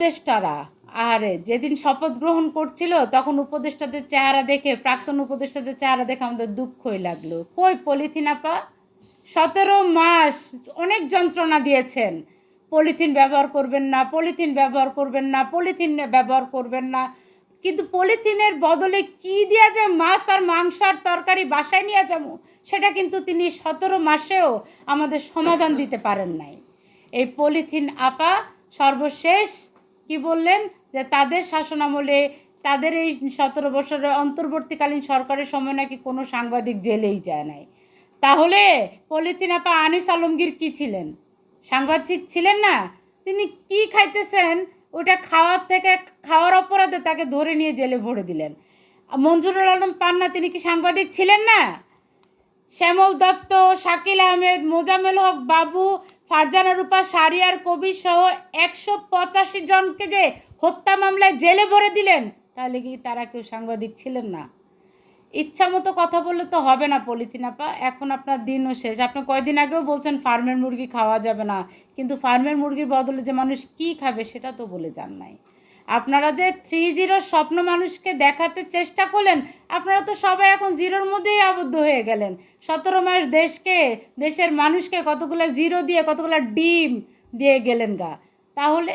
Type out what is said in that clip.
উপদেষ্টারা আহারে যেদিন শপথ গ্রহণ করছিল তখন উপদেষ্টাদের চেহারা দেখে, প্রাক্তন উপদেষ্টাদের চেহারা দেখে আমাদের দুঃখই লাগলো। কই পলিথিন আপা? 17 মাস অনেক যন্ত্রণা দিয়েছেন। পলিথিন ব্যবহার করবেন না, পলিথিন ব্যবহার করবেন না, পলিথিন ব্যবহার করবেন না, কিন্তু পলিথিনের বদলে কি দেওয়া যায়? মাছ আর মাংস আর তরকারি বাসায় নিয়ে যাবো, সেটা কিন্তু তিনি 17 মাসেও আমাদের সমাধান দিতে পারেন নাই। এই পলিথিন আপা সর্বশেষ কি বললেন যে তাদের শাসনামলে, তাদের এই 17 বছরের অন্তর্বর্তীকালীন সরকারের সময় নাকি কোনো সাংবাদিক জেলেই যায় নাই। তাহলে পলিথিন আপা আনিস আলমগীর কি ছিলেন? সাংবাদিক ছিলেন না? তিনি কি খাইতেছেন ওটা খাওয়ার অপরাধে তাকে ধরে নিয়ে জেলে ভরে দিলেন। মঞ্জুরুল আলম পান্না তিনি কি সাংবাদিক ছিলেন না? শ্যামল দত্ত, শাকিল আহমেদ, মোজাম্মেল হক বাবু, ফারজানা রূপা, শাহরিয়ার কবির সহ 185 জনকে যে হত্যা মামলায় জেলে ভরে দিলেন, তাহলে কি তারা কেউ সাংবাদিক ছিলেন না? ইচ্ছা মতো কথা বললে তো হবে না পলিথিন আপা। এখন আপনার দিনও শেষ। আপনি কয়দিন আগেও বলছেন ফার্মের মুরগি খাওয়া যাবে না, কিন্তু ফার্মের মুরগির বদলে যে মানুষ কি খাবে সেটা তো বলে যান নাই। আপনারা যে 3-0 স্বপ্ন মানুষকে দেখাতে চেষ্টা করলেন, আপনারা তো সবাই এখন জিরোর মধ্যেই আবদ্ধ হয়ে গেলেন। 17 মাস দেশের মানুষকে কতগুলো জিরো দিয়ে, কতগুলো ডিম দিয়ে গেলেন গা। তাহলে